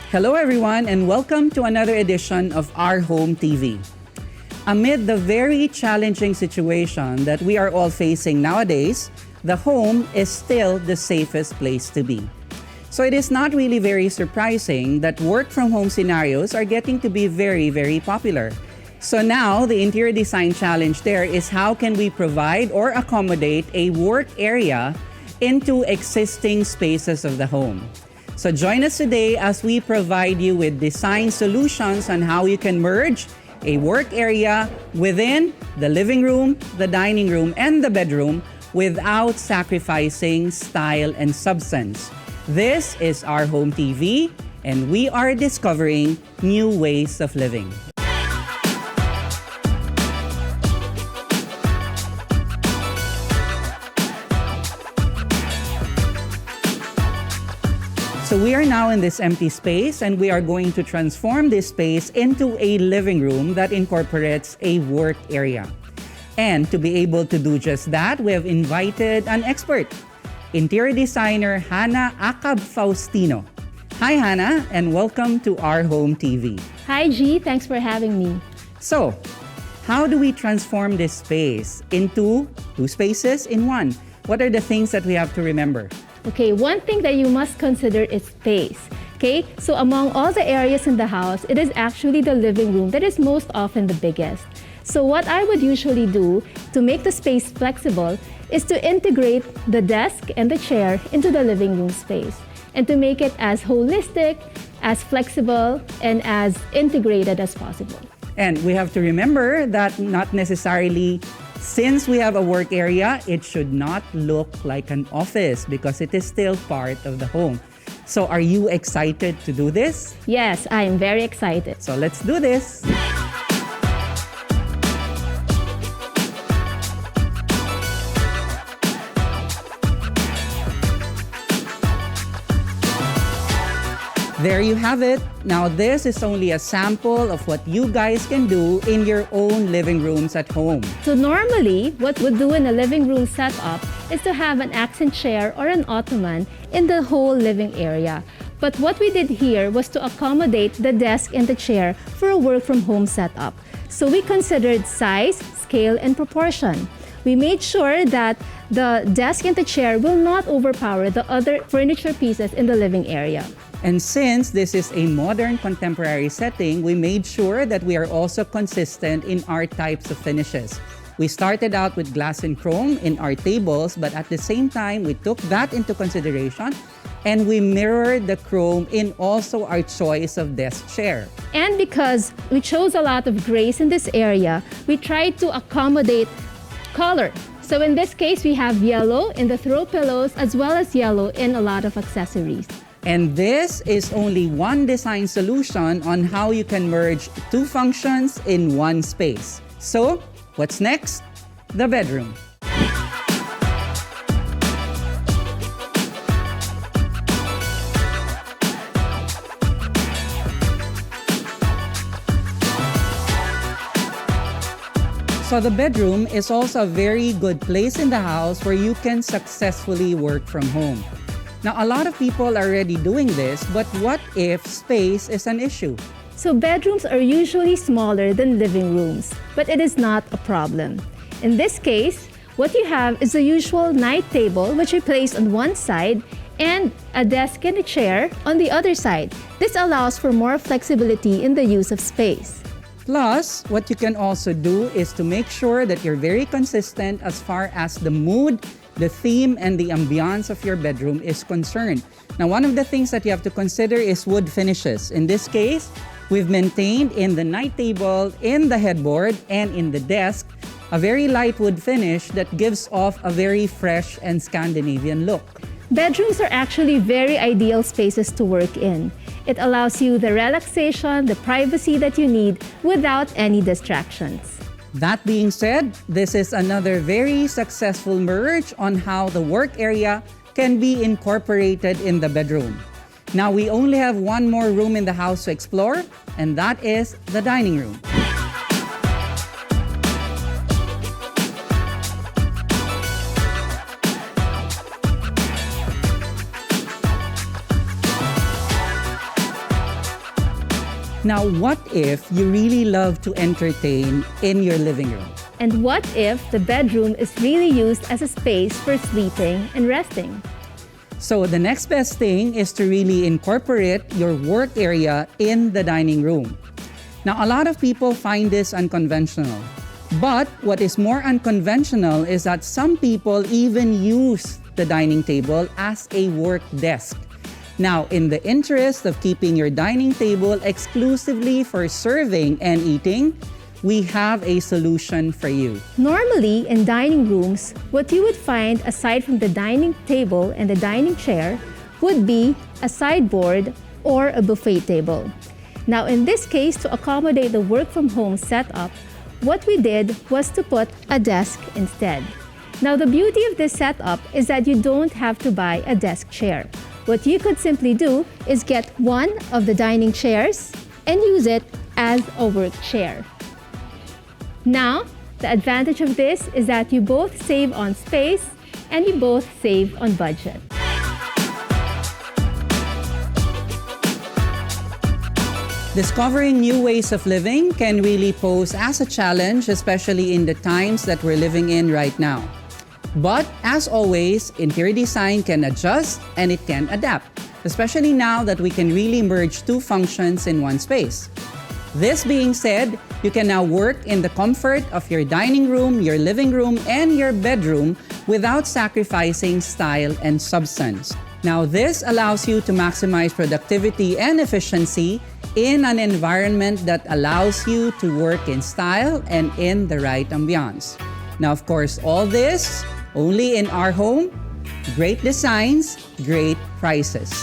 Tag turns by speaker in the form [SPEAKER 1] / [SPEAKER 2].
[SPEAKER 1] Hello everyone and welcome to another edition of Our Home TV. Amid the very challenging situation that we are all facing nowadays, the home is still the safest place to be. So it is not really very surprising that work from home scenarios are getting to be very popular. So now the interior design challenge there is how can we provide or accommodate a work area into existing spaces of the home. So join us today as we provide you with design solutions on how you can merge a work area within the living room, the dining room, and the bedroom without sacrificing style and substance. This is Our Home TV, and we are discovering new ways of living. So we are now in this empty space and we are going to transform this space into a living room that incorporates a work area. And to be able to do just that, we have invited an expert, interior designer Hannah Acab Faustino. Hi Hannah, and welcome to Our Home TV.
[SPEAKER 2] Hi G, thanks for having me.
[SPEAKER 1] So, how do we transform this space into two spaces in one? What are the things that we have to remember?
[SPEAKER 2] Okay, one thing that you must consider is space. Okay, so among all the areas in the house, it is actually the living room that is most often the biggest. So what I would usually do to make the space flexible is to integrate the desk and the chair into the living room space and to make it as holistic, as flexible, and as integrated as possible.
[SPEAKER 1] And we have to remember that not necessarily, since we have a work area, it should not look like an office because it is still part of the home. So are you excited to do this?
[SPEAKER 2] Yes, I am very excited.
[SPEAKER 1] So let's do this. There you have it. Now this is only a sample of what you guys can do in your own living rooms at home.
[SPEAKER 2] So normally, what we'd do in a living room setup is to have an accent chair or an ottoman in the whole living area. But what we did here was to accommodate the desk and the chair for a work from home setup. So we considered size, scale, and proportion. We made sure that the desk and the chair will not overpower the other furniture pieces in the living area.
[SPEAKER 1] And since this is a modern contemporary setting, we made sure that we are also consistent in our types of finishes. We started out with glass and chrome in our tables, but at the same time, we took that into consideration and we mirrored the chrome in also our choice of desk chair.
[SPEAKER 2] And because we chose a lot of grays in this area, we tried to accommodate color. So in this case, we have yellow in the throw pillows as well as yellow in a lot of accessories.
[SPEAKER 1] And this is only one design solution on how you can merge two functions in one space. So, what's next? The bedroom. So the bedroom is also a very good place in the house where you can successfully work from home. Now, a lot of people are already doing this, but what if space is an issue?
[SPEAKER 2] So bedrooms are usually smaller than living rooms, but it is not a problem. In this case, what you have is the usual night table, which you place on one side, and a desk and a chair on the other side. This allows for more flexibility in the use of space.
[SPEAKER 1] Plus, what you can also do is to make sure that you're very consistent as far as the mood, the theme, and the ambiance of your bedroom is concerned. Now, one of the things that you have to consider is wood finishes. In this case, we've maintained in the night table, in the headboard, and in the desk, a very light wood finish that gives off a very fresh and Scandinavian look.
[SPEAKER 2] Bedrooms are actually very ideal spaces to work in. It allows you the relaxation, the privacy that you need without any distractions.
[SPEAKER 1] That being said, this is another very successful merge on how the work area can be incorporated in the bedroom. Now we only have one more room in the house to explore, and that is the dining room. Now, what if you really love to entertain in your living room?
[SPEAKER 2] And what if the bedroom is really used as a space for sleeping and resting?
[SPEAKER 1] So the next best thing is to really incorporate your work area in the dining room. Now, a lot of people find this unconventional. But what is more unconventional is that some people even use the dining table as a work desk. Now, in the interest of keeping your dining table exclusively for serving and eating, we have a solution for you.
[SPEAKER 2] Normally, in dining rooms, what you would find aside from the dining table and the dining chair would be a sideboard or a buffet table. Now, in this case, to accommodate the work from home setup, what we did was to put a desk instead. Now, the beauty of this setup is that you don't have to buy a desk chair. What you could simply do is get one of the dining chairs and use it as a work chair. Now, the advantage of this is that you both save on space and you both save on budget.
[SPEAKER 1] Discovering new ways of living can really pose as a challenge, especially in the times that we're living in right now. But as always, interior design can adjust and it can adapt, especially now that we can really merge two functions in one space. This being said, you can now work in the comfort of your dining room, your living room, and your bedroom without sacrificing style and substance. Now, this allows you to maximize productivity and efficiency in an environment that allows you to work in style and in the right ambiance. Now, of course, all this only in our home. Great designs, great prices.